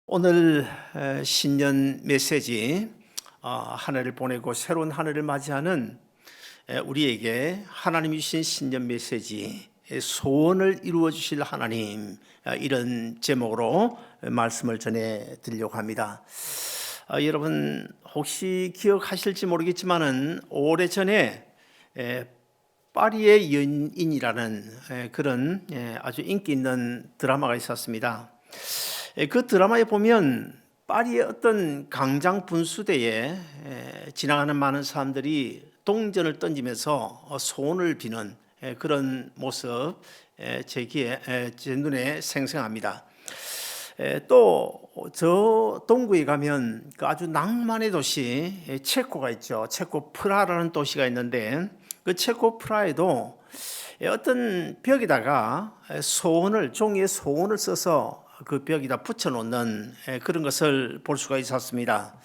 오늘 신년 메시지 한 해를 보내고 새로운 한 해를 맞이하는 우리에게 하나님이 주신 신년 메시지 소원을 이루어 주실 하나님, 이런 제목으로 말씀을 전해 드리려고 합니다. 여러분 혹시 기억하실지 모르겠지만은 오래전에 파리의 연인이라는 그런 아주 인기 있는 드라마가 있었습니다. 그 드라마에 보면 파리의 어떤 강장 분수대에 지나가는 많은 사람들이 동전을 던지면서 소원을 비는 그런 모습 제 눈에 생생합니다. 또 저 동구에 가면 그 아주 낭만의 도시 체코가 있죠. 체코 프라하라는 도시가 있는데 그 체코 프라하에도 어떤 벽에다가 종이에 소원을 써서 그 벽에다 붙여놓는 그런 것을 볼 수가 있었습니다.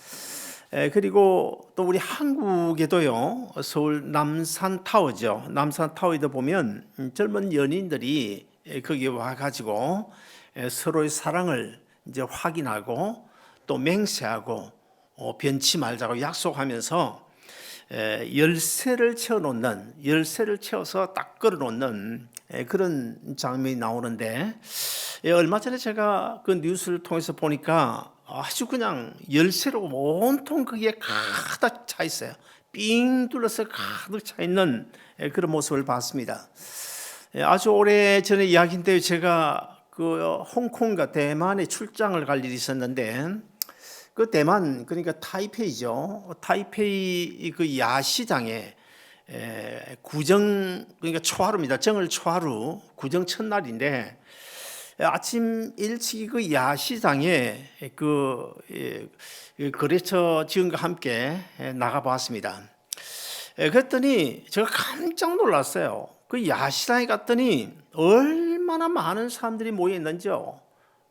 그리고 또 우리 한국에도요, 서울 남산타워죠. 남산타워에도 보면 젊은 연인들이 거기에 와가지고 서로의 사랑을 이제 확인하고 또 맹세하고 변치 말자고 약속하면서 열쇠를 채워서 딱 걸어놓는 그런 장면이 나오는데, 얼마 전에 제가 그 뉴스를 통해서 보니까 아주 그냥 열쇠로 온통 거기에 가득 차 있어요. 삥 둘러서 가득 차 있는 그런 모습을 봤습니다. 아주 오래 전에 이야기인데, 제가 그 홍콩과 대만에 출장을 갈 일이 있었는데, 그 대만, 그러니까 타이페이죠. 타이페이 그 야시장에 그러니까 초하루입니다. 정월 초하루 구정 첫날인데, 아침 일찍 그 야시장에 거래처 직원과 함께 나가 봤습니다. 그랬더니 제가 깜짝 놀랐어요. 그 야시장에 갔더니 얼마나 많은 사람들이 모여 있는지요.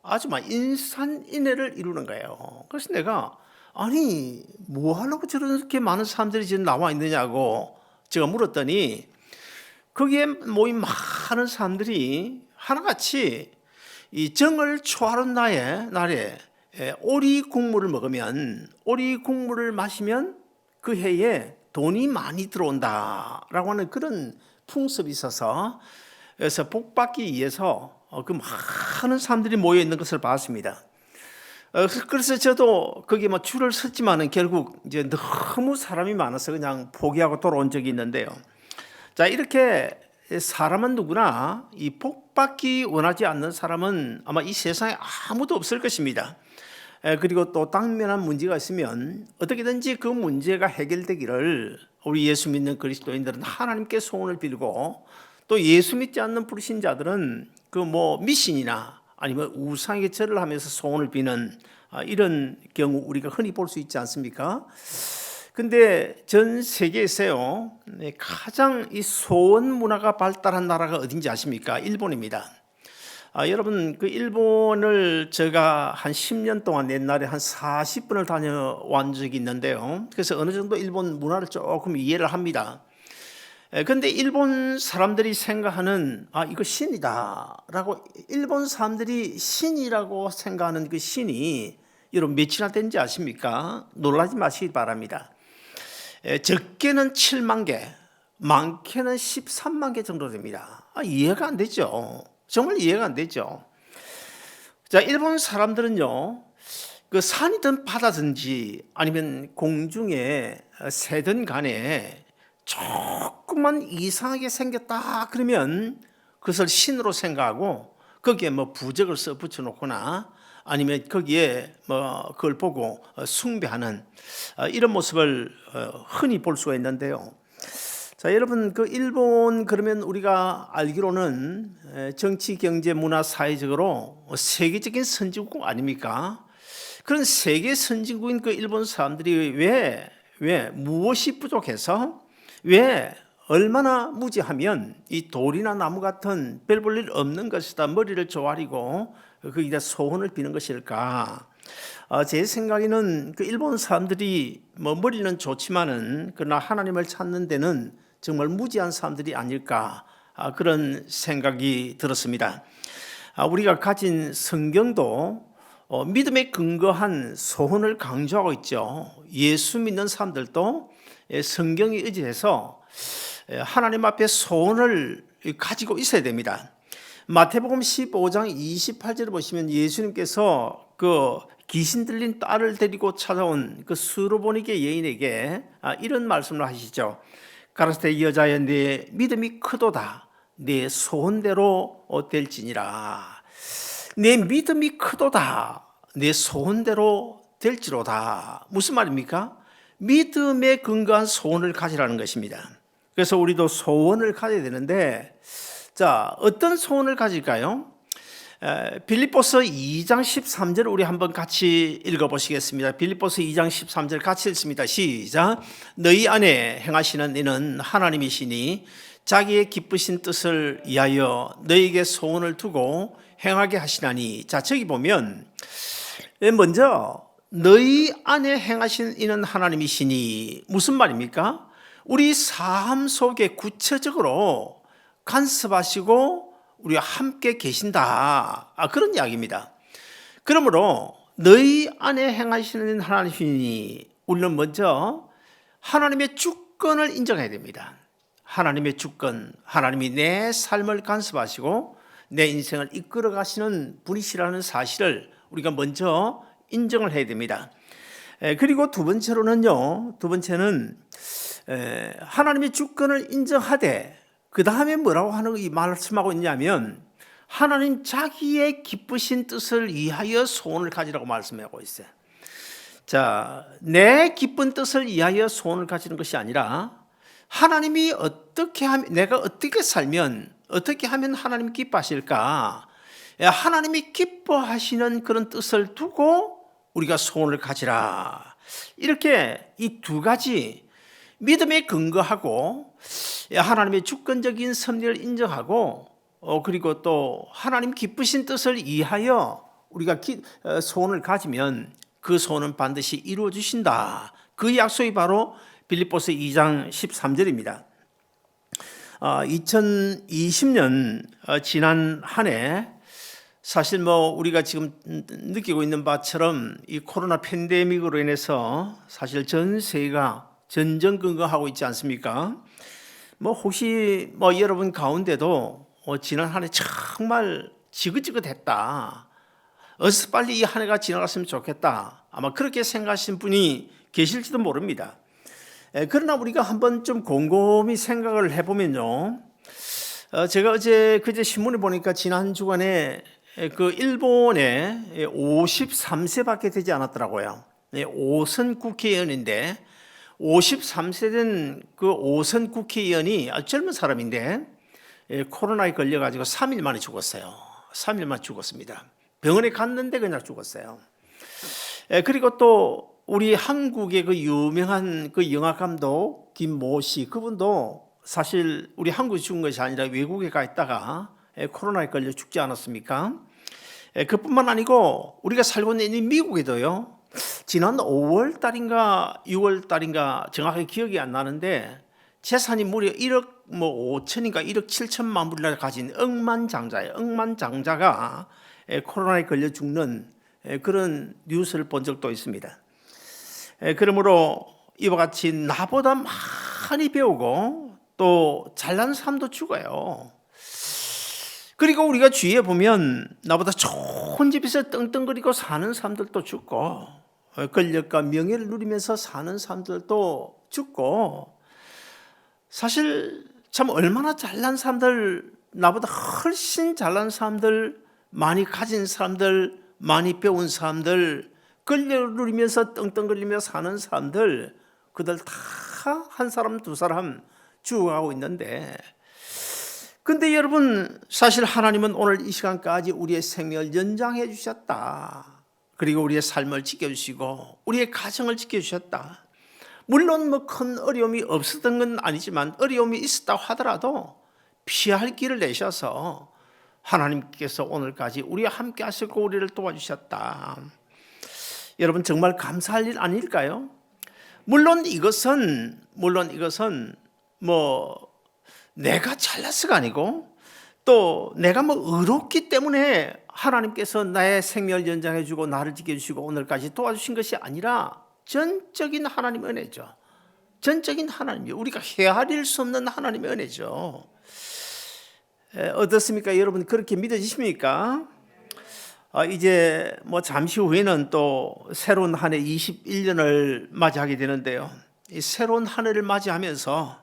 아주 막 인산인해를 이루는 거예요. 그래서 내가, 아니 뭐 하려고 저렇게 많은 사람들이 지금 나와 있느냐고 제가 물었더니, 거기에 모인 많은 사람들이 하나같이 이 정월 초하루 날에 오리 국물을 먹으면, 오리 국물을 마시면 그 해에 돈이 많이 들어온다라고 하는 그런 풍습이 있어서, 그래서 복 받기 위해서 그 많은 사람들이 모여 있는 것을 봤습니다. 그래서 저도 거기 뭐 줄을 섰지만은 결국 이제 너무 사람이 많아서 그냥 포기하고 돌아온 적이 있는데요. 자, 이렇게 사람은 누구나 이 복 받기 원하지 않는 사람은 아마 이 세상에 아무도 없을 것입니다. 그리고 또 당면한 문제가 있으면 어떻게든지 그 문제가 해결되기를 우리 예수 믿는 그리스도인들은 하나님께 소원을 빌고, 또 예수 믿지 않는 불신자들은 그 뭐 미신이나 아니면 우상에게 절을 하면서 소원을 비는 이런 경우 우리가 흔히 볼 수 있지 않습니까? 근데 전 세계에서요, 가장 이 소원 문화가 발달한 나라가 어딘지 아십니까? 일본입니다. 여러분, 그 일본을 제가 한 10년 동안 옛날에 한 40분을 다녀온 적이 있는데요. 그래서 어느 정도 일본 문화를 조금 이해를 합니다. 그런데 일본 사람들이 생각하는, 이거 신이다라고, 일본 사람들이 신이라고 생각하는 그 신이 여러분 몇이나 되는지 아십니까? 놀라지 마시기 바랍니다. 적게는 7만 개, 많게는 13만 개 정도 됩니다. 이해가 안 되죠. 정말 이해가 안 되죠. 자, 일본 사람들은요, 그 산이든 바다든지 아니면 공중에 새든 간에 조금만 이상하게 생겼다 그러면 그것을 신으로 생각하고 거기에 뭐 부적을 써 붙여놓거나 아니면 거기에 뭐 그걸 보고 숭배하는 이런 모습을 흔히 볼 수가 있는데요. 자, 여러분, 그 일본 그러면 우리가 알기로는 정치, 경제, 문화, 사회적으로 세계적인 선진국 아닙니까? 그런 세계 선진국인 그 일본 사람들이 왜 무엇이 부족해서, 왜 얼마나 무지하면 이 돌이나 나무 같은 별 볼 일 없는 것이다 머리를 조아리고 거기다 소원을 비는 것일까? 제 생각에는 그 일본 사람들이 뭐 머리는 좋지만은 그러나 하나님을 찾는 데는 정말 무지한 사람들이 아닐까, 그런 생각이 들었습니다. 우리가 가진 성경도 믿음에 근거한 소원을 강조하고 있죠. 예수 믿는 사람들도 성경에 의지해서 하나님 앞에 소원을 가지고 있어야 됩니다. 마태복음 15장 28절을 보시면 예수님께서 그 귀신 들린 딸을 데리고 찾아온 그 수로보니게 여인에게 이런 말씀을 하시죠. 가라사대 여자여 내 믿음이 크도다. 내 소원대로 될지니라. 내 믿음이 크도다. 내 소원대로 될지로다. 무슨 말입니까? 믿음에 근거한 소원을 가지라는 것입니다. 그래서 우리도 소원을 가져야 되는데, 자, 어떤 소원을 가질까요? 빌립보서 2장 13절 우리 한번 같이 읽어보시겠습니다. 빌립보서 2장 13절 같이 읽습니다. 시작. 너희 안에 행하시는 이는 하나님이시니 자기의 기쁘신 뜻을 위하여 너희에게 소원을 두고 행하게 하시나니. 자, 저기 보면 먼저 너희 안에 행하신 이는 하나님이시니 무슨 말입니까? 우리 삶 속에 구체적으로 간섭하시고 우리와 함께 계신다. 그런 이야기입니다. 그러므로 너희 안에 행하시는 하나님이시니 우리는 먼저 하나님의 주권을 인정해야 됩니다. 하나님의 주권, 하나님이 내 삶을 간섭하시고 내 인생을 이끌어 가시는 분이시라는 사실을 우리가 먼저 인정을 해야 됩니다. 그리고 두 번째는 하나님의 주권을 인정하되 그 다음에 뭐라고 하는 이 말씀하고 있냐면 하나님 자기의 기쁘신 뜻을 위하여 소원을 가지라고 말씀하고 있어요. 자, 내 기쁜 뜻을 위하여 소원을 가지는 것이 아니라 하나님이 어떻게 하면, 내가 어떻게 살면 어떻게 하면 하나님 기뻐하실까? 하나님이 기뻐하시는 그런 뜻을 두고 우리가 소원을 가지라. 이렇게 이 두 가지 믿음에 근거하고 하나님의 주권적인 섭리를 인정하고 그리고 또 하나님 기쁘신 뜻을 위하여 우리가 소원을 가지면 그 소원은 반드시 이루어 주신다. 그 약속이 바로 빌립보서 2장 13절입니다. 2020년 지난 한 해 사실 우리가 지금 느끼고 있는 바처럼 이 코로나 팬데믹으로 인해서 사실 전 세계가 전전긍긍하고 있지 않습니까? 혹시 여러분 가운데도 지난 한 해 정말 지긋지긋했다. 어서 빨리 이 한 해가 지나갔으면 좋겠다. 아마 그렇게 생각하신 분이 계실지도 모릅니다. 그러나 우리가 한번 좀 곰곰이 생각을 해보면요. 제가 그제 신문에 보니까 지난 주간에 그 일본에 53세밖에 되지 않았더라고요. 5선 국회의원인데 53세 된 그 5선 국회의원이 아주 젊은 사람인데 코로나에 걸려가지고 3일 만에 죽었어요. 3일 만에 죽었습니다. 병원에 갔는데 그냥 죽었어요. 그리고 또 우리 한국의 그 유명한 그 영화 감독 김모 씨, 그분도 사실 우리 한국에 죽은 것이 아니라 외국에 가 있다가 코로나에 걸려 죽지 않았습니까? 그뿐만 아니고 우리가 살고 있는 이 미국에도요. 지난 5월 달인가 6월 달인가 정확하게 기억이 안 나는데 재산이 무려 1억 5천인가 1억 7천만 불을 가진 억만장자예요. 억만장자가 코로나에 걸려 죽는 그런 뉴스를 본 적도 있습니다. 그러므로 이와 같이 나보다 많이 배우고 또 잘난 사람도 죽어요. 그리고 우리가 주위에 보면 나보다 좋은 집에서 떵떵거리고 사는 사람들도 죽고 권력과 명예를 누리면서 사는 사람들도 죽고 사실 참 얼마나 잘난 사람들, 나보다 훨씬 잘난 사람들, 많이 가진 사람들, 많이 배운 사람들, 권력을 누리면서 떵떵거리며 사는 사람들, 그들 다 한 사람 두 사람 죽어가고 있는데, 근데 여러분 사실 하나님은 오늘 이 시간까지 우리의 생명을 연장해 주셨다. 그리고 우리의 삶을 지켜주시고 우리의 가정을 지켜주셨다. 물론 큰 어려움이 없었던 건 아니지만 어려움이 있었다고 하더라도 피할 길을 내셔서 하나님께서 오늘까지 우리와 함께 하시고 우리를 도와주셨다. 여러분 정말 감사할 일 아닐까요? 물론 이것은 내가 잘났어가 아니고 또 내가 뭐 의롭기 때문에 하나님께서 나의 생명을 연장해 주고 나를 지켜주시고 오늘까지 도와주신 것이 아니라 전적인 하나님 은혜죠. 전적인 하나님이요. 우리가 헤아릴 수 없는 하나님의 은혜죠. 어떻습니까? 여러분 그렇게 믿어지십니까? 이제 뭐 잠시 후에는 또 새로운 한 해 21년을 맞이하게 되는데요. 이 새로운 한 해를 맞이하면서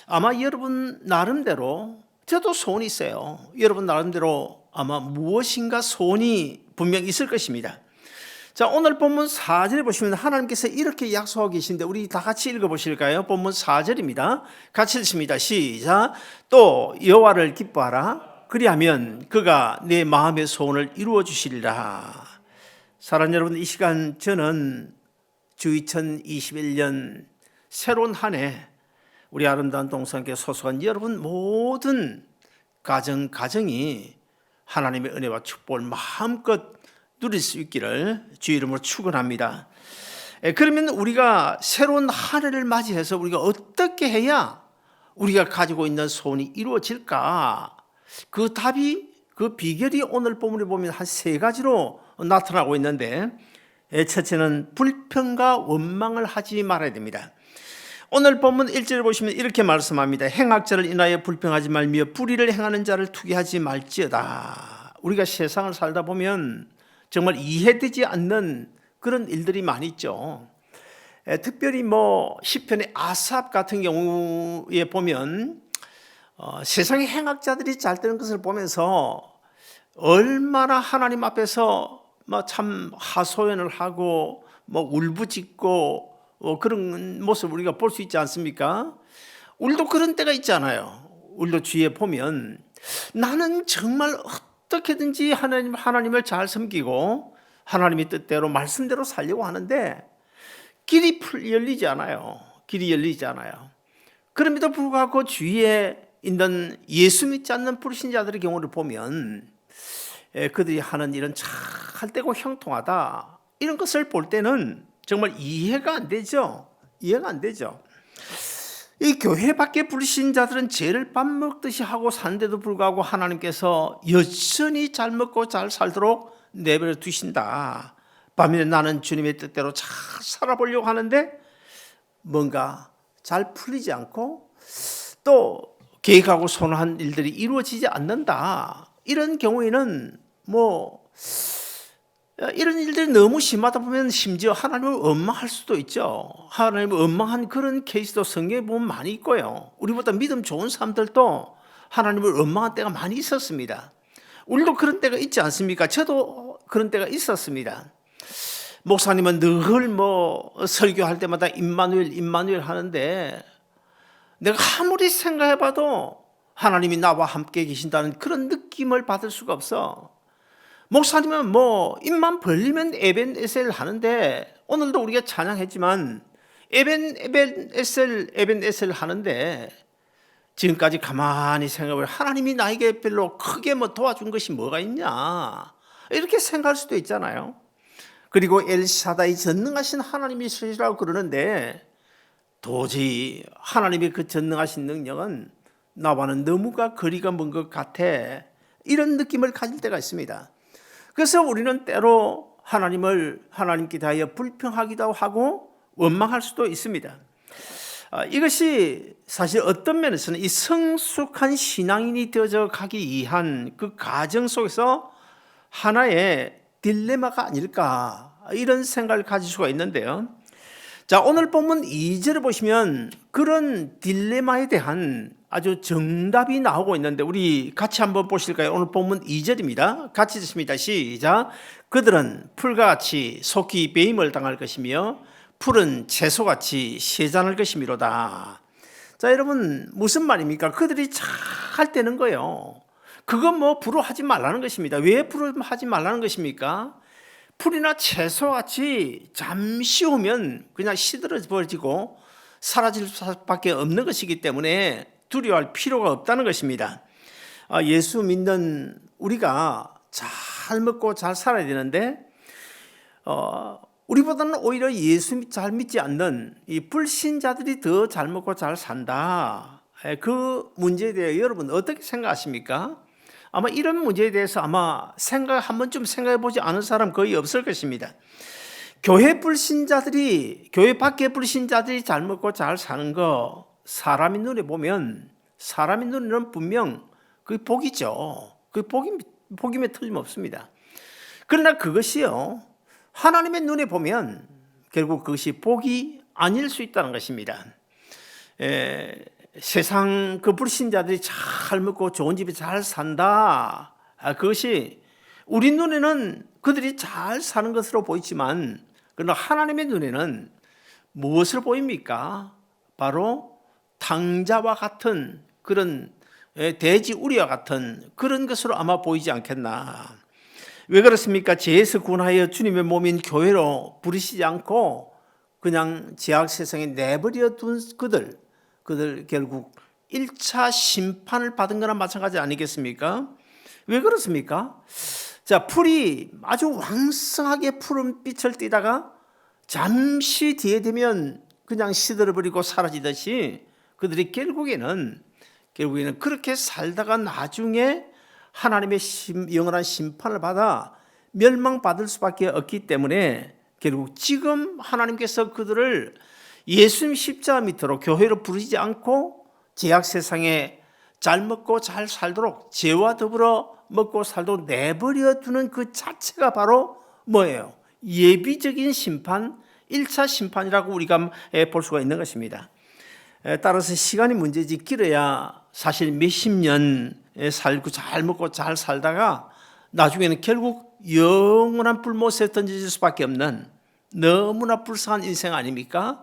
아마 여러분 나름대로, 저도 소원이 있어요. 여러분 나름대로 아마 무엇인가 소원이 분명 있을 것입니다. 자, 오늘 본문 4절에 보시면 하나님께서 이렇게 약속하고 계신데 우리 다 같이 읽어보실까요? 본문 4절입니다. 같이 읽습니다. 시작. 또 여호와를 기뻐하라. 그리하면 그가 내 마음의 소원을 이루어 주시리라. 사랑하는 여러분, 이 시간 저는 주 2021년 새로운 한 해 우리 아름다운 동성교회 소속한 여러분 모든 가정이 하나님의 은혜와 축복을 마음껏 누릴 수 있기를 주의 이름으로 축원합니다. 그러면 우리가 새로운 한 해를 맞이해서 우리가 어떻게 해야 우리가 가지고 있는 소원이 이루어질까? 그 답이, 그 비결이 오늘 본문에 보면 한 세 가지로 나타나고 있는데, 첫째는 불평과 원망을 하지 말아야 됩니다. 오늘 본문 1절을 보시면 이렇게 말씀합니다. 행악자를 인하여 불평하지 말며 불의를 행하는 자를 투기하지 말지어다. 우리가 세상을 살다 보면 정말 이해되지 않는 그런 일들이 많이 있죠. 특별히 뭐 시편의 아삽 같은 경우에 보면 세상의 행악자들이 잘 되는 것을 보면서 얼마나 하나님 앞에서 뭐 참 하소연을 하고 뭐 울부짖고 그런 모습을 우리가 볼 수 있지 않습니까? 우리도 그런 때가 있잖아요. 우리도 주위에 보면 나는 정말 어떻게든지 하나님을 잘 섬기고 하나님의 뜻대로 말씀대로 살려고 하는데 길이 열리지 않아요. 길이 열리지 않아요. 그럼에도 불구하고 주위에 있는 예수 믿지 않는 불신자들의 경우를 보면 그들이 하는 일은 잘되고 형통하다, 이런 것을 볼 때는 정말 이해가 안 되죠. 이해가 안 되죠. 이 교회 밖의 불신자들은 죄를 밥 먹듯이 하고 사는데도 불구하고 하나님께서 여전히 잘 먹고 잘 살도록 내버려 두신다. 반면에 나는 주님의 뜻대로 잘 살아보려고 하는데 뭔가 잘 풀리지 않고 또 계획하고 선한 일들이 이루어지지 않는다. 이런 경우에는 이런 일들이 너무 심하다 보면 심지어 하나님을 원망할 수도 있죠. 하나님을 원망한 그런 케이스도 성경에 보면 많이 있고요. 우리보다 믿음 좋은 사람들도 하나님을 원망한 때가 많이 있었습니다. 우리도 그런 때가 있지 않습니까? 저도 그런 때가 있었습니다. 목사님은 늘 설교할 때마다 임마누엘 하는데 내가 아무리 생각해봐도 하나님이 나와 함께 계신다는 그런 느낌을 받을 수가 없어. 목사님은 입만 벌리면 에벤에셀 하는데, 오늘도 우리가 찬양했지만 에벤에셀 하는데 지금까지 가만히 생각해 하나님이 나에게 별로 크게 도와준 것이 뭐가 있냐, 이렇게 생각할 수도 있잖아요. 그리고 엘샤다이 전능하신 하나님이 있으시라고 그러는데 도저히 하나님의 그 전능하신 능력은 나와는 너무가 거리가 먼 것 같아, 이런 느낌을 가질 때가 있습니다. 그래서 우리는 때로 하나님께 대하여 불평하기도 하고 원망할 수도 있습니다. 이것이 사실 어떤 면에서는 이 성숙한 신앙인이 되어져 가기 위한 그 과정 속에서 하나의 딜레마가 아닐까, 이런 생각을 가질 수가 있는데요. 자, 오늘 본문 2절을 보시면 그런 딜레마에 대한 아주 정답이 나오고 있는데 우리 같이 한번 보실까요? 오늘 본문 2절입니다. 같이 읽습니다. 시작. 그들은 풀과 같이 속히 배임을 당할 것이며 풀은 채소같이 세잔할 것이미로다. 자, 여러분 무슨 말입니까? 그들이 잘 되는 거예요. 그건 불효하지 말라는 것입니다. 왜 불효하지 말라는 것입니까? 풀이나 채소같이 잠시 후면 그냥 시들어버리고 사라질 수밖에 없는 것이기 때문에 두려워할 필요가 없다는 것입니다. 예수 믿는 우리가 잘 먹고 잘 살아야 되는데 우리보다는 오히려 예수 잘 믿지 않는 이 불신자들이 더 잘 먹고 잘 산다, 그 문제에 대해 여러분 어떻게 생각하십니까? 아마 이런 문제에 대해서 아마 한 번쯤 생각해 보지 않은 사람 거의 없을 것입니다. 교회 밖에 불신자들이 잘 먹고 잘 사는 거 사람의 눈에 보면 사람의 눈에는 분명 그게 복이죠. 그 복임에 틀림없습니다. 그러나 그것이요, 하나님의 눈에 보면 결국 그것이 복이 아닐 수 있다는 것입니다. 세상 그 불신자들이 잘 먹고 좋은 집에 잘 산다, 그것이 우리 눈에는 그들이 잘 사는 것으로 보이지만, 그러나 하나님의 눈에는 무엇을 보입니까? 바로 탕자와 같은 그런 돼지 우리와 같은 그런 것으로 아마 보이지 않겠나. 왜 그렇습니까? 죄에서 구원하여 주님의 몸인 교회로 부르시지 않고 그냥 죄악 세상에 내버려 둔 그들 결국 1차 심판을 받은 거나 마찬가지 아니겠습니까? 왜 그렇습니까? 자, 풀이 아주 왕성하게 푸른 빛을 띠다가 잠시 뒤에 되면 그냥 시들어버리고 사라지듯이 그들이 결국에는 그렇게 살다가 나중에 하나님의 영원한 심판을 받아 멸망받을 수밖에 없기 때문에 결국 지금 하나님께서 그들을 예수님 십자가 밑으로 교회로 부르지 않고 죄악 세상에 잘 먹고 잘 살도록, 죄와 더불어 먹고 살도록 내버려 두는 그 자체가 바로 뭐예요? 예비적인 심판, 1차 심판이라고 우리가 볼 수가 있는 것입니다. 따라서 시간이 문제지, 길어야 사실 몇십 년 살고 잘 먹고 잘 살다가 나중에는 결국 영원한 불못에 던져질 수밖에 없는 너무나 불쌍한 인생 아닙니까?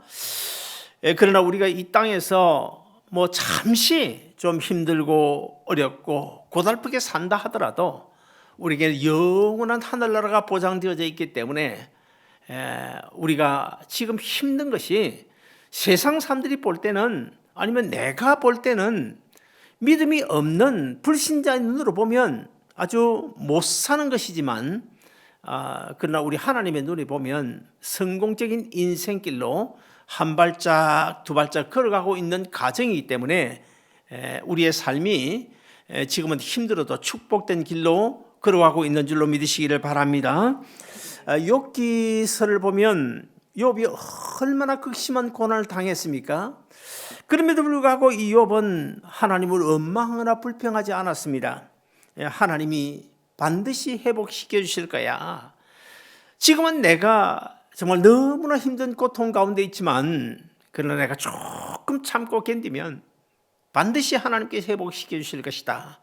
그러나 우리가 이 땅에서 뭐 잠시 좀 힘들고 어렵고 고달프게 산다 하더라도 우리에게 영원한 하늘나라가 보장되어져 있기 때문에 우리가 지금 힘든 것이 세상 사람들이 볼 때는, 아니면 내가 볼 때는 믿음이 없는 불신자의 눈으로 보면 아주 못 사는 것이지만, 그러나 우리 하나님의 눈에 보면 성공적인 인생길로 한 발짝 두 발짝 걸어가고 있는 가정이기 때문에 우리의 삶이 지금은 힘들어도 축복된 길로 걸어가고 있는 줄로 믿으시기를 바랍니다. 욥기서를 보면 욥이 얼마나 극심한 고난을 당했습니까? 그럼에도 불구하고 이 욥은 하나님을 원망하거나 불평하지 않았습니다. 하나님이 반드시 회복시켜 주실 거야. 지금은 내가 정말 너무나 힘든 고통 가운데 있지만, 그러나 내가 조금 참고 견디면 반드시 하나님께서 회복시켜 주실 것이다.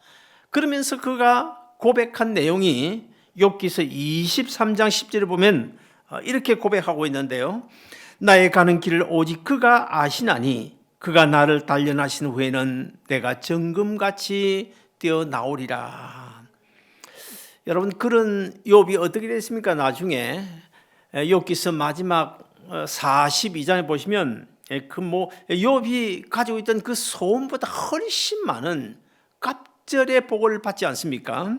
그러면서 그가 고백한 내용이 욥기서 23장 10절을 보면 이렇게 고백하고 있는데요. 나의 가는 길을 오직 그가 아시나니 그가 나를 단련하신 후에는 내가 정금같이 뛰어나오리라. 여러분, 그런 욥이 어떻게 됐습니까? 나중에 욥기서 마지막 42장에 보시면 욥이 가지고 있던 그 소원보다 훨씬 많은 갑절의 복을 받지 않습니까?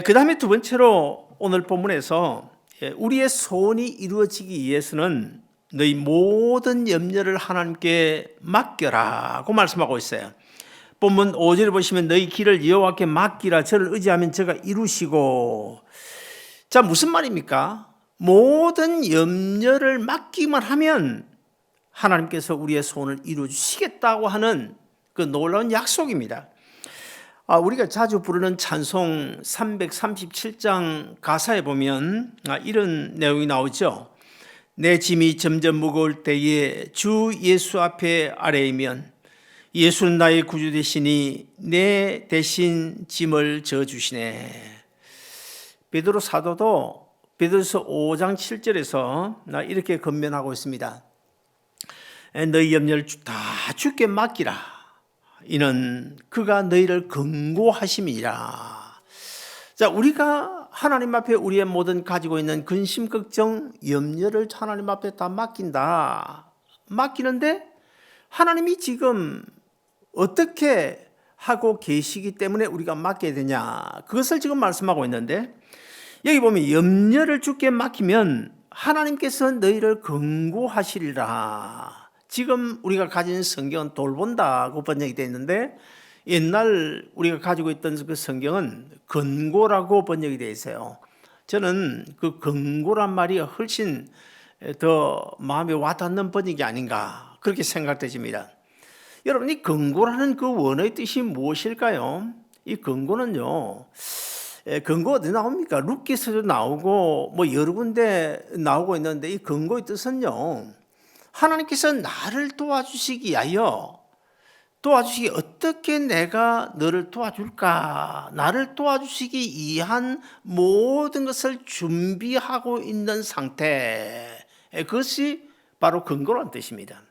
그 다음에 두 번째로 오늘 본문에서 우리의 소원이 이루어지기 위해서는 너희 모든 염려를 하나님께 맡겨라고 말씀하고 있어요. 본문 5절을 보시면 너희 길을 여호와께 맡기라. 저를 의지하면 저가 이루시고. 자, 무슨 말입니까? 모든 염려를 맡기만 하면 하나님께서 우리의 소원을 이루어 주시겠다고 하는 그 놀라운 약속입니다. 우리가 자주 부르는 찬송 337장 가사에 보면 이런 내용이 나오죠. 내 짐이 점점 무거울 때에 주 예수 앞에 아뢰이면 예수는 나의 구주 되시니 내 대신 짐을 져주시네. 베드로 사도도 베드로서 5장 7절에서 이렇게 권면하고 있습니다. 너희 염려를 다 주께 맡기라. 이는 그가 너희를 긍고하심이라. 자, 우리가 하나님 앞에 우리의 모든 가지고 있는 근심, 걱정, 염려를 하나님 앞에 다 맡긴다. 맡기는데 하나님이 지금 어떻게 하고 계시기 때문에 우리가 맡겨야 되냐, 그것을 지금 말씀하고 있는데, 여기 보면 염려를 주께 맡기면 하나님께서 너희를 긍고하시리라. 지금 우리가 가진 성경은 돌본다고 번역이 되어 있는데 옛날 우리가 가지고 있던 그 성경은 근고라고 번역이 되어 있어요. 저는 그 근고란 말이 훨씬 더 마음에 와닿는 번역이 아닌가 그렇게 생각되집니다. 여러분, 이 근고라는 그 원어의 뜻이 무엇일까요? 이 근고는요, 근거 어디 나옵니까? 룻기서도 나오고 뭐 여러 군데 나오고 있는데, 이 근거의 뜻은요, 하나님께서 나를 도와주시기 위하여, 도와주시기, 어떻게 내가 너를 도와줄까, 나를 도와주시기 위한 모든 것을 준비하고 있는 상태, 그것이 바로 근거란 뜻입니다.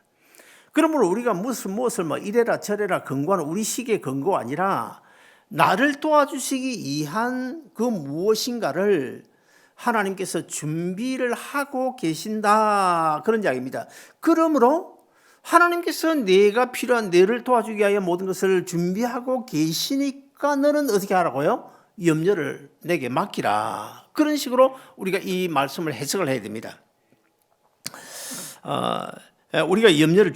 그러므로 우리가 무엇을 뭐 이래라 저래라 근거하는 우리 식의 근거가 아니라 나를 도와주시기 위한 그 무엇인가를 하나님께서 준비를 하고 계신다, 그런 이야기입니다. 그러므로 하나님께서 내가 필요한, 너를 도와주기 위하여 모든 것을 준비하고 계시니까 너는 어떻게 하라고요? 염려를 내게 맡기라. 그런 식으로 우리가 이 말씀을 해석을 해야 됩니다. 우리가 염려를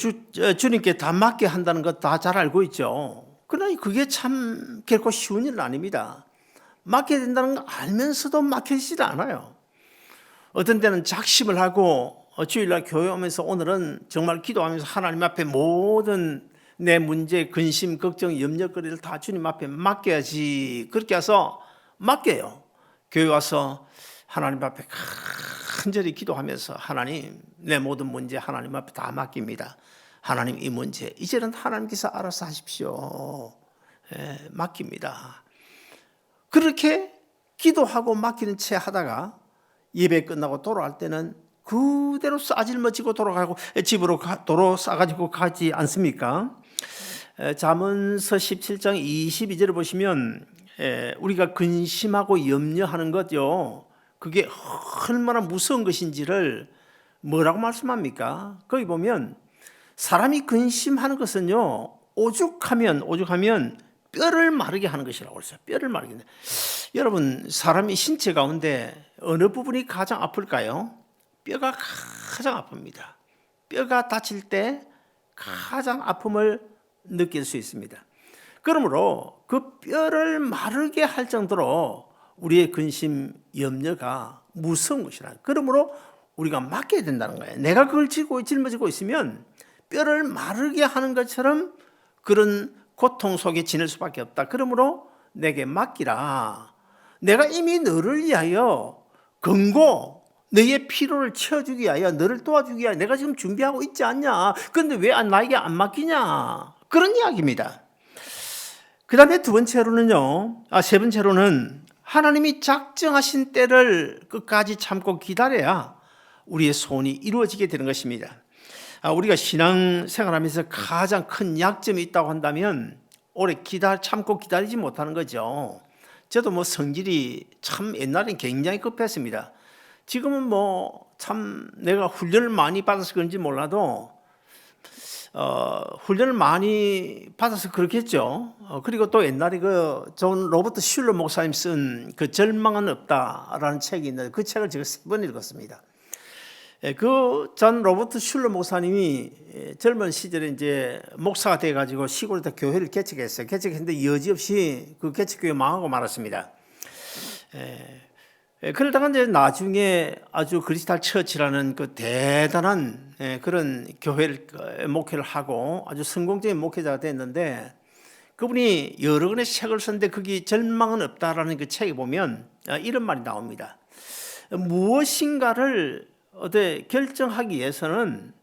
주님께 다 맡게 한다는 것 다 잘 알고 있죠. 그러나 그게 참 결코 쉬운 일은 아닙니다. 맡겨야 된다는 걸 알면서도 맡기지 않아요. 어떤 때는 작심을 하고 주일날 교회 오면서 오늘은 정말 기도하면서 하나님 앞에 모든 내 문제, 근심, 걱정, 염려거리를 다 주님 앞에 맡겨야지, 그렇게 해서 맡겨요. 교회 와서 하나님 앞에 간절히 기도하면서 하나님, 내 모든 문제 하나님 앞에 다 맡깁니다. 하나님, 이 문제 이제는 하나님께서 알아서 하십시오. 맡깁니다. 그렇게 기도하고 맡기는 채 하다가 예배 끝나고 돌아갈 때는 그대로 싸질머지고 돌아가고 집으로 도로 싸가지고 가지 않습니까? 잠언서 17장 22절을 보시면 우리가 근심하고 염려하는 것요, 그게 얼마나 무서운 것인지를 뭐라고 말씀합니까? 거기 보면 사람이 근심하는 것은요, 오죽하면 뼈를 마르게 하는 것이라고 했어요. 뼈를 마르게. 여러분, 사람이 신체 가운데 어느 부분이 가장 아플까요? 뼈가 가장 아픕니다. 뼈가 다칠 때 가장 아픔을 느낄 수 있습니다. 그러므로 그 뼈를 마르게 할 정도로 우리의 근심, 염려가 무서운 것이라. 그러므로 우리가 맡겨야 된다는 거예요. 내가 그걸 짊어지고 있으면 뼈를 마르게 하는 것처럼 그런 고통 속에 지낼 수밖에 없다. 그러므로 내게 맡기라. 내가 이미 너를 위하여 근고, 너의 피로를 채워주기 위하여, 너를 도와주기 위하여 내가 지금 준비하고 있지 않냐. 그런데 왜 나에게 안 맡기냐. 그런 이야기입니다. 그 다음에 세 번째로는 하나님이 작정하신 때를 끝까지 참고 기다려야 우리의 소원이 이루어지게 되는 것입니다. 우리가 신앙생활하면서 가장 큰 약점이 있다고 한다면 오래 참고 기다리지 못하는 거죠. 저도 뭐 성질이 참 옛날엔 굉장히 급했습니다. 지금은 뭐 참 내가 훈련을 많이 받아서 그런지 몰라도 훈련을 많이 받아서 그렇겠죠. 그리고 또 옛날에 그 존 로버트 슐러 목사님 쓴 그 절망은 없다라는 책이 있는데 그 책을 제가 3번 읽었습니다. 그 존 로버트 슐러 목사님이 젊은 시절에 이제 목사가 돼가지고 시골에다 교회를 개척했어요. 개척했는데 여지없이 그 개척교회 망하고 말았습니다. 그러다가 이제 나중에 아주 크리스탈 처치라는 그 대단한 그런 교회를 목회를 하고 아주 성공적인 목회자가 됐는데, 그분이 여러 권의 책을 썼는데 거기 절망은 없다라는 그 책에 보면 이런 말이 나옵니다. 무엇인가를 결정하기 위해서는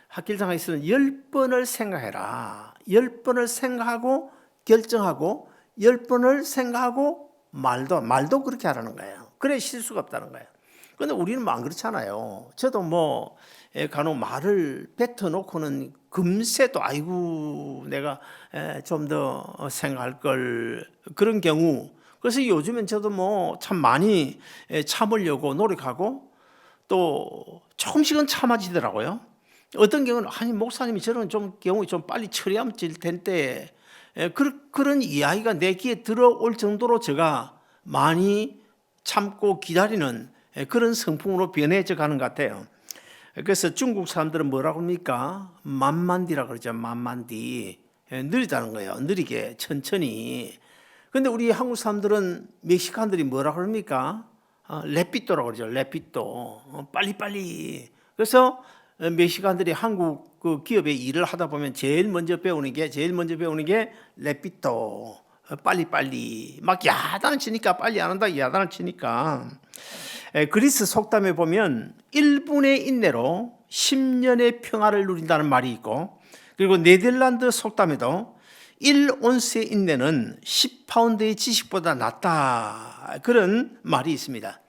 10번을 생각해라. 10번을 생각하고 결정하고 10번을 생각하고 말도 그렇게 하라는 거예요. 그래 실수가 없다는 거예요. 그런데 우리는 안 그렇잖아요. 저도 뭐 간혹 말을 뱉어놓고는 금세 또 아이고 내가 좀 더 생각할 걸, 그런 경우. 그래서 요즘엔 저도 뭐 참 많이 참으려고 노력하고 또 조금씩은 참아지더라고요. 어떤 경우는 아니 목사님이 저런 좀 경우 좀 빨리 처리하면 될 텐데, 그런 이야기가 내 귀에 들어올 정도로 제가 많이 참고 기다리는 그런 성품으로 변해져 가는 것 같아요. 그래서 중국 사람들은 뭐라고 합니까? 만만디라 그러죠. 만만디. 느리다는 거예요. 느리게 천천히. 근데 우리 한국 사람들은 멕시칸들이 뭐라고 그럽니까? 레피또라고 그러죠. 레피또. 빨리빨리. 그래서 멕시칸들이 한국 그 기업에 일을 하다 보면 제일 먼저 배우는 게 레피또. 빨리빨리. 막 야단을 치니까 빨리 안 한다 야단을 치니까. 그리스 속담에 보면 1분의 인내로 10년의 평화를 누린다는 말이 있고, 그리고 네덜란드 속담에도 1온스의 인내는 10파운드의 지식보다 낫다, 그런 말이 있습니다.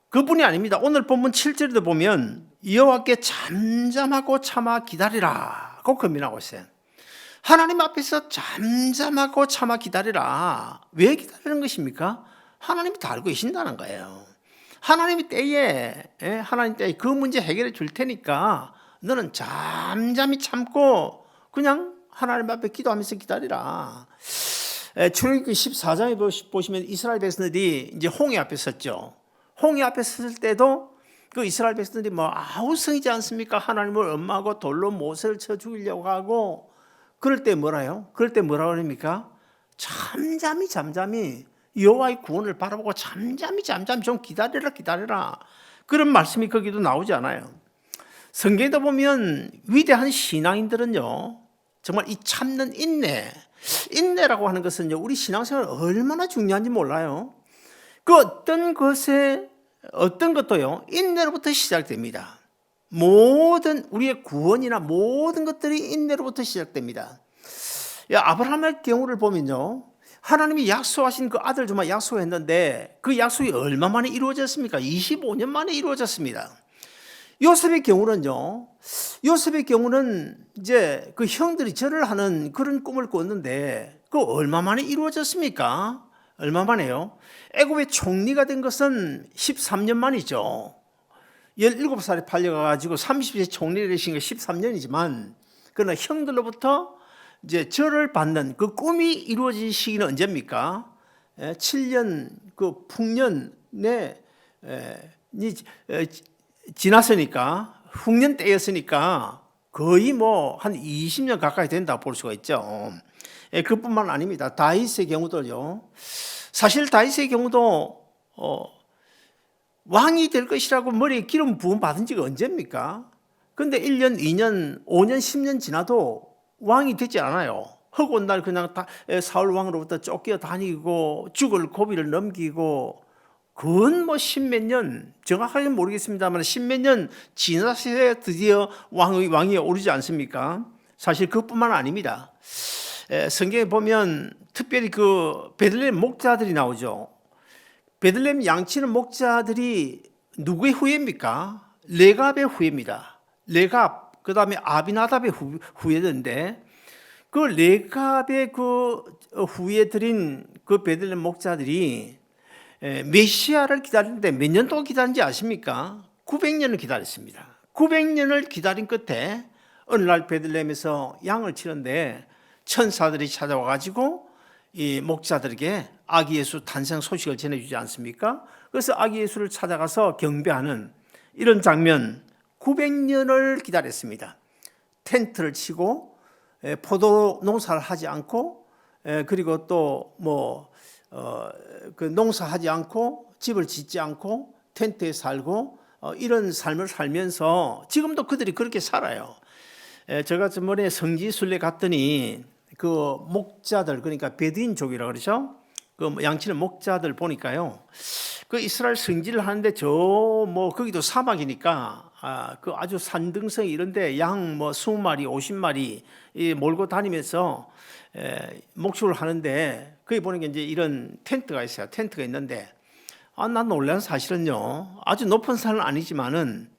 그뿐이 아닙니다. 오늘 본문 7절에도 보면 여호와께 잠잠하고 참아 기다리라 고 권면하고 있어요. 하나님 앞에서 잠잠하고 참아 기다리라. 왜 기다리는 것입니까? 하나님이 다 알고 계신다는 거예요. 하나님 때에 그 문제 해결해 줄 테니까 너는 잠잠히 참고 그냥 하나님 앞에 기도하면서 기다리라. 출애굽기 14장에 보시면 이스라엘 백성들이 이제 홍해 앞에 섰죠. 홍해 앞에 섰을 때도 그 이스라엘 백성들이 뭐 아우성이지 않습니까? 하나님을 엄마하고 돌로 못을 쳐 죽이려고 하고, 그럴 때 뭐라요? 그럴 때 뭐라고 합니까? 잠잠히 여호와의 구원을 바라보고 잠잠히 좀 기다려라. 그런 말씀이 거기도 나오지 않아요. 성경에도 보면 위대한 신앙인들은요, 정말 이 참는 인내라고 하는 것은요, 우리 신앙생활 얼마나 중요한지 몰라요. 그 어떤 것도요, 인내로부터 시작됩니다. 모든 우리의 구원이나 모든 것들이 인내로부터 시작됩니다. 아브라함의 경우를 보면요, 하나님이 약속하신 그 아들 정말 약속했는데 그 약속이 얼마 만에 이루어졌습니까? 25년 만에 이루어졌습니다. 요셉의 경우는 이제 그 형들이 절을 하는 그런 꿈을 꿨는데 그 얼마 만에 이루어졌습니까? 얼마 만에요? 애굽의 총리가 된 것은 13년 만이죠. 17살에 팔려가지고 30세 총리가 되신 게 13년이지만, 그러나 형들로부터 이제 절을 받는 그 꿈이 이루어진 시기는 언제입니까? 7년 그 풍년에 지났으니까, 흉년 때였으니까 거의 뭐 한 20년 가까이 된다고 볼 수가 있죠. 그뿐만 아닙니다. 다윗의 경우도요. 사실 다윗의 경우도 왕이 될 것이라고 머리에 기름 부음 받은 지가 언제입니까? 근데 1년, 2년, 5년, 10년 지나도 왕이 되지 않아요. 허구한 날 그냥 사울 왕으로부터 쫓겨 다니고 죽을 고비를 넘기고, 그건 뭐 십몇 년, 정확하게 모르겠습니다만 십몇 년 지나서 드디어 왕이 오르지 않습니까? 사실 그뿐만 아닙니다. 성경에 보면 특별히 그 베들레헴 목자들이 나오죠. 베들레헴 양치는 목자들이 누구의 후예입니까? 레갑의 후예입니다. 레갑, 그 다음에 아비나답의 후예인데, 그 레갑의 그 후예들인 그 베들레헴 목자들이 메시아를 기다리는데 몇 년 동안 기다린지 아십니까? 900년을 기다렸습니다. 900년을 기다린 끝에 어느 날 베들레헴에서 양을 치는데 천사들이 찾아와가지고 이 목자들에게 아기 예수 탄생 소식을 전해주지 않습니까? 그래서 아기 예수를 찾아가서 경배하는 이런 장면, 900년을 기다렸습니다. 텐트를 치고 포도 농사를 하지 않고, 그리고 또 그 농사하지 않고 집을 짓지 않고 텐트에 살고 이런 삶을 살면서 지금도 그들이 그렇게 살아요. 제가 저번에 성지순례 갔더니 그 목자들, 그러니까 베두인족이라고 그러죠. 그 양치는 목자들 보니까요, 그 이스라엘 성지를 하는데 거기도 사막이니까 그 아주 산등성 이런데 양 20마리, 50마리 몰고 다니면서 목축을 하는데, 거기 보는 게 이제 이런 텐트가 있어요. 텐트가 있는데, 난 놀란 사실은요, 아주 높은 산은 아니지만은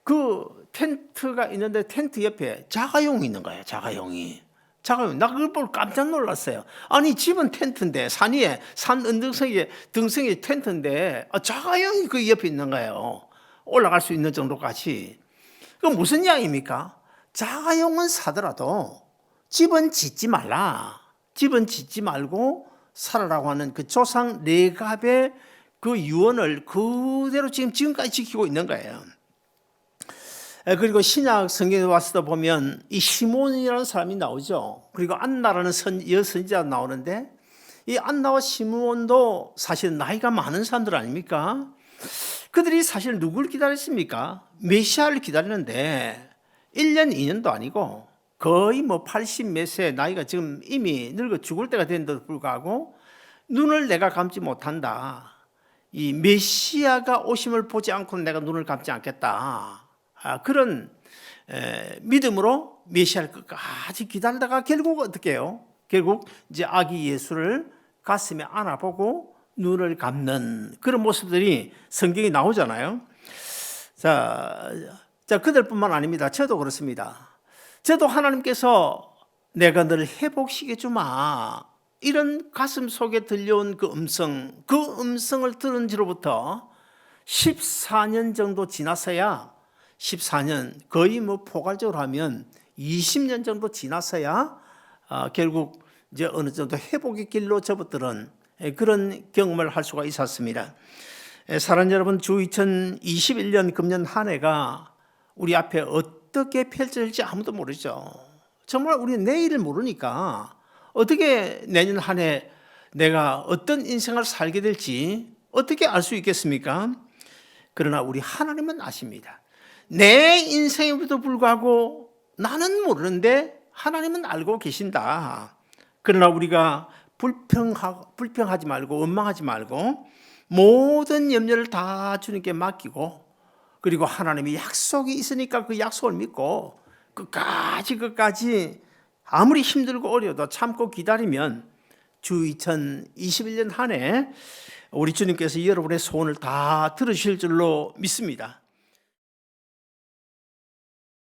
그 텐트가 있는데 텐트 옆에 자가용이 있는 거예요. 자가용. 나 그걸 보고 깜짝 놀랐어요. 아니, 집은 텐트인데, 산 위에, 산 언덕성에 등성이 텐트인데 자가용이 그 옆에 있는 거예요. 올라갈 수 있는 정도까지. 그 무슨 이야기입니까? 자가용은 사더라도 집은 짓지 말라. 집은 짓지 말고 살아라고 하는 그 조상 레갑의 그 유언을 그대로 지금까지 지키고 있는 거예요. 그리고 신약 성경에 와서도 보면 이 시몬이라는 사람이 나오죠. 그리고 안나라는 여선지자가 나오는데 이 안나와 시몬도 사실 나이가 많은 사람들 아닙니까? 그들이 사실 누굴 기다렸습니까? 메시아를 기다리는데 1년, 2년도 아니고 거의 80 몇 세 나이가 지금 이미 늙어 죽을 때가 된데도 불구하고 눈을 내가 감지 못한다. 이 메시아가 오심을 보지 않고는 내가 눈을 감지 않겠다. 그런 믿음으로 메시아를 끝까지 기다리다가 결국 어떻게 해요? 결국 이제 아기 예수를 가슴에 안아보고 눈을 감는 그런 모습들이 성경에 나오잖아요. 자, 그들뿐만 아닙니다. 저도 그렇습니다. 저도 하나님께서 내가 너를 회복시켜 주마. 이런 가슴 속에 들려온 그 음성을 들은 지로부터 14년 정도 지나서야 14년 거의 포괄적으로 하면 20년 정도 지나서야 결국 이제 어느 정도 회복의 길로 접어드는 그런 경험을 할 수가 있었습니다. 사랑하는 여러분, 주 2021년 금년 한 해가 우리 앞에 어떻게 펼쳐질지 아무도 모르죠. 정말 우리는 내일을 모르니까 어떻게 내년 한 해 내가 어떤 인생을 살게 될지 어떻게 알 수 있겠습니까? 그러나 우리 하나님은 아십니다. 내 인생에도 불구하고 나는 모르는데 하나님은 알고 계신다. 그러나 우리가 불평하지 말고 원망하지 말고 모든 염려를 다 주님께 맡기고 그리고 하나님이 약속이 있으니까 그 약속을 믿고 끝까지 아무리 힘들고 어려워도 참고 기다리면 주 2021년 한 해 우리 주님께서 여러분의 소원을 다 들으실 줄로 믿습니다.